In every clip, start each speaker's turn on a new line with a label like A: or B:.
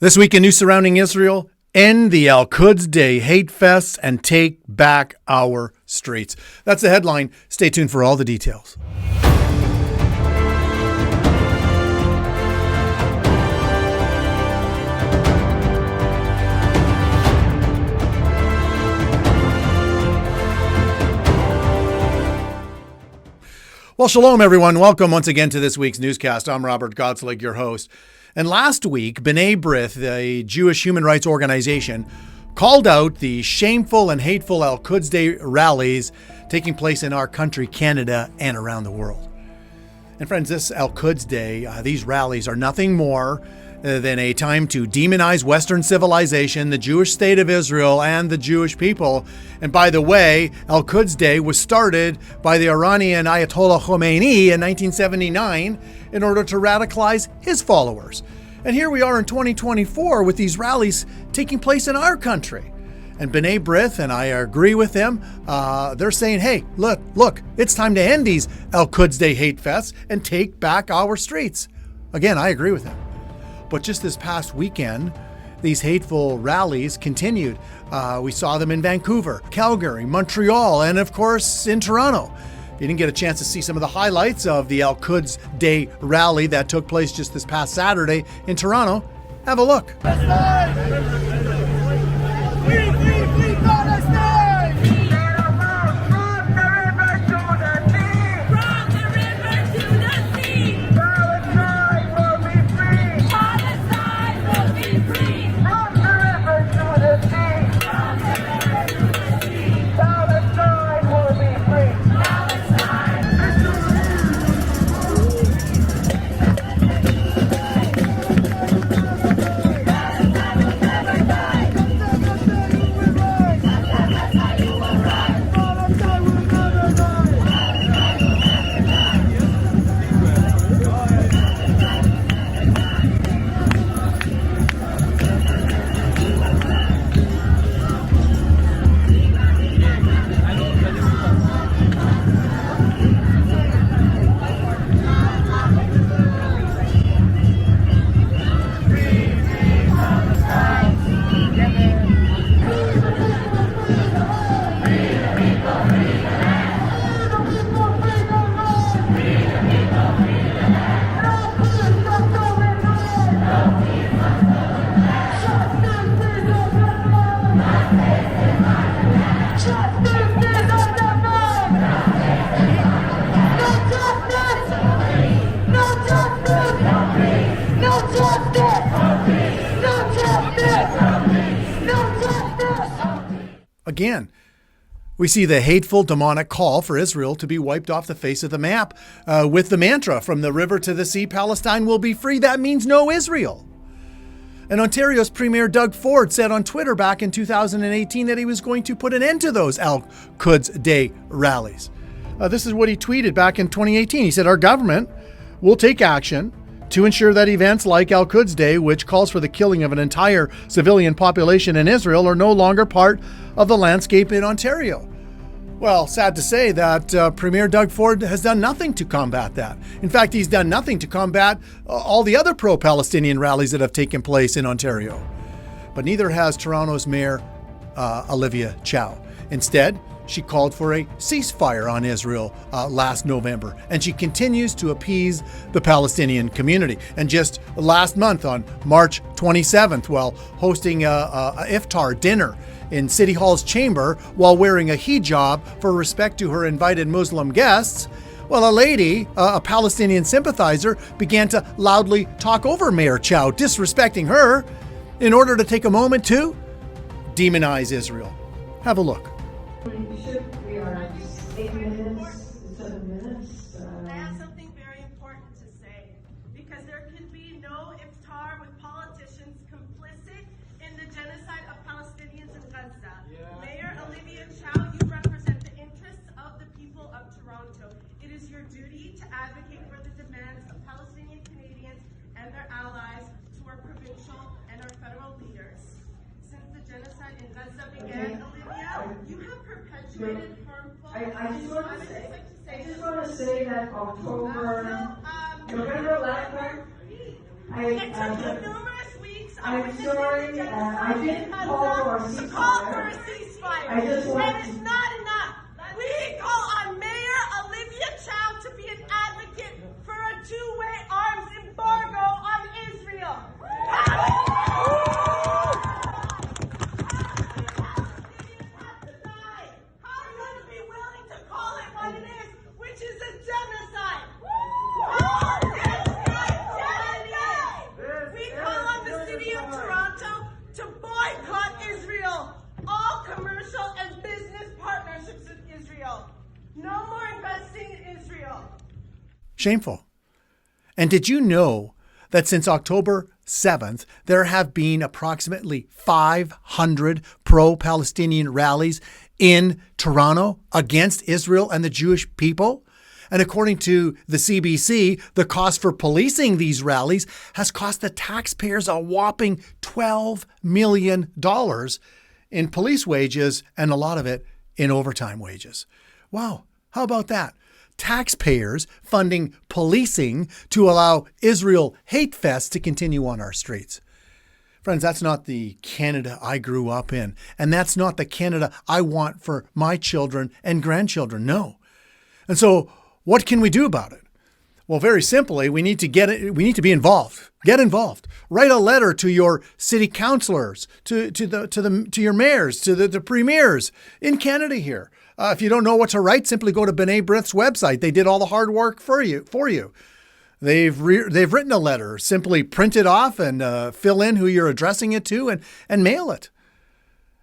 A: This week in news surrounding Israel, end the Al-Quds Day Hatefests and take back our streets. That's the headline. Stay tuned for all the details. Well, shalom, everyone. Welcome once again to this week's newscast. I'm Robert Gottselig, your host. And last week, B'nai B'rith, the Jewish human rights organization, called out the shameful and hateful Al-Quds Day rallies taking place in our country, Canada, and around the world. And friends, this Al-Quds Day, these rallies are nothing more than a time to demonize Western civilization, the Jewish state of Israel, and the Jewish people. And by the way, Al-Quds Day was started by the Iranian Ayatollah Khomeini in 1979 in order to radicalize his followers. And here we are in 2024 with these rallies taking place in our country. And B'nai B'rith, and I agree with them, they're saying, hey, look, it's time to end these Al-Quds Day hate fests and take back our streets. Again, I agree with them. But just this past weekend, these hateful rallies continued. We saw them in Vancouver, Calgary, Montreal, and of course in Toronto. If you didn't get a chance to see some of the highlights of the Al-Quds Day rally that took place just this past Saturday in Toronto, have a look. Again, we see the hateful, demonic call for Israel to be wiped off the face of the map with the mantra, from the river to the sea, Palestine will be free. That means no Israel. And Ontario's Premier Doug Ford said on Twitter back in 2018 that he was going to put an end to those Al-Quds Day rallies. This is what he tweeted back in 2018. He said, our government will take action to ensure that events like Al-Quds Day, which calls for the killing of an entire civilian population in Israel, are no longer part of the landscape in Ontario. Well, sad to say that Premier Doug Ford has done nothing to combat that. In fact, he's done nothing to combat all the other pro-Palestinian rallies that have taken place in Ontario. But neither has Toronto's Mayor Olivia Chow. Instead, she called for a ceasefire on Israel last November, and she continues to appease the Palestinian community. And just last month on March 27th, while hosting a iftar dinner in City Hall's chamber while wearing a hijab for respect to her invited Muslim guests, well, a lady, a Palestinian sympathizer, began to loudly talk over Mayor Chow, disrespecting her, in order to take a moment to demonize Israel. Have a look.
B: We are 8 minutes, 7 minutes.
C: I have something very important to say, because there can be no iftar with politicians complicit in the genocide of Palestinians in Gaza. Mayor Olivia Chow, you represent the interests of the people of Toronto. It is your duty to advocate for the demands of Palestinian Canadians and their allies to our provincial and our federal leaders. Since the genocide in Gaza began, Olivia, you have perpetuated harmful...
B: I just want to say that October, November 11th,
C: it took you numerous weeks
B: I'm sorry, I didn't call for a
C: Call for a
B: ceasefire.
C: ceasefire.
B: I just want
C: And it's
B: to-
C: not enough. We call on Mayor Olivia Chow to be an advocate for a two-way arms embargo on Israel. How are you going to be willing to call it what it is, which is a genocide? We call on the city of Toronto to boycott Israel. All commercial and business partnerships with Israel. No more investing in Israel.
A: Shameful. And did you know that since October 7th, there have been approximately 500 pro-Palestinian rallies in Toronto against Israel and the Jewish people? And according to the CBC, the cost for policing these rallies has cost the taxpayers a whopping $12 million in police wages, and a lot of it in overtime wages. Wow, how about that? Taxpayers funding policing to allow Israel Hatefests to continue on our streets. Friends, that's not the Canada I grew up in, and that's not the Canada I want for my children and grandchildren. No. And so what can we do about it? Well, very simply, we need to be involved. Get involved. Write a letter to your city councillors, to your mayors, to the premiers in Canada here. If you don't know what to write, simply go to B'nai B'rith's website. They did all the hard work for you. They've written a letter. Simply print it off and fill in who you're addressing it to and mail it.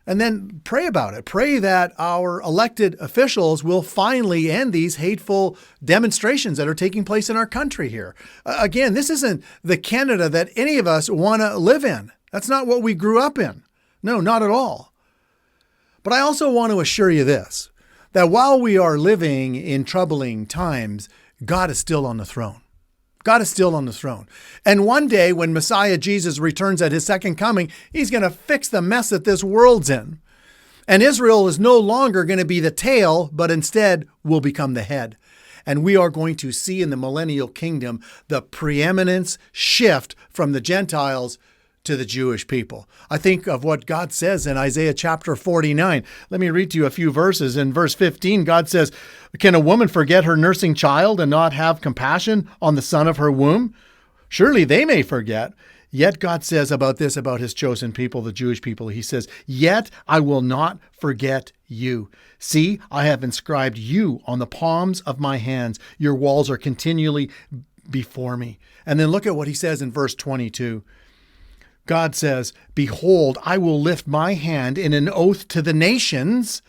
A: And then pray about it. Pray that our elected officials will finally end these hateful demonstrations that are taking place in our country here. Again, this isn't the Canada that any of us want to live in. That's not what we grew up in. No, not at all. But I also want to assure you this, that while we are living in troubling times, God is still on the throne. God is still on the throne. And one day when Messiah Jesus returns at his second coming, he's going to fix the mess that this world's in. And Israel is no longer going to be the tail, but instead will become the head. And we are going to see in the millennial kingdom the preeminence shift from the Gentiles to the Jewish people. I think of what God says in Isaiah chapter 49. Let me read to you a few verses. In verse 15, God says, "Can a woman forget her nursing child and not have compassion on the son of her womb? Surely they may forget." Yet God says about his chosen people, the Jewish people, he says, "Yet I will not forget you. See, I have inscribed you on the palms of my hands. Your walls are continually before me." And then look at what he says in verse 22. God says, "Behold, I will lift my hand in an oath to the nations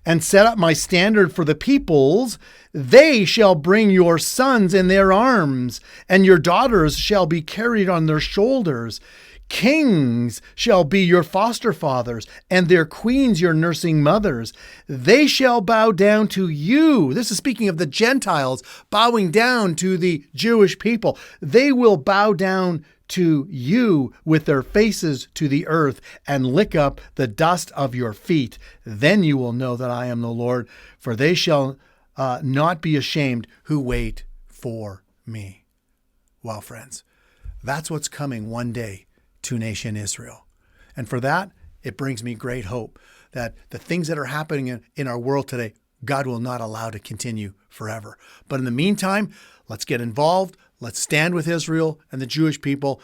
A: and set up my standard for the peoples. They shall bring your sons in their arms, and your daughters shall be carried on their shoulders. Kings shall be your foster fathers, and their queens your nursing mothers. They shall bow down to you." This is speaking of the Gentiles bowing down to the Jewish people. "They will bow down to you with their faces to the earth and lick up the dust of your feet. Then you will know that I am the Lord, for they shall not be ashamed who wait for me." Well, friends, that's what's coming one day to nation Israel. And for that, it brings me great hope that the things that are happening in our world today, God will not allow to continue forever. But in the meantime, let's get involved. Let's stand with Israel and the Jewish people.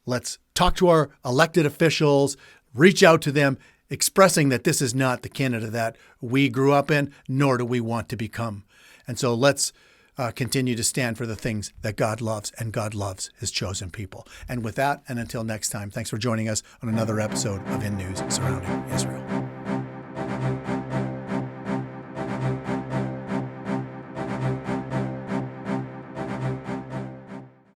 A: Let's talk to our elected officials, reach out to them, expressing that this is not the Canada that we grew up in, nor do we want to become. And so let's continue to stand for the things that God loves, and God loves his chosen people. And with that, and until next time, thanks for joining us on another episode of In News Surrounding Israel.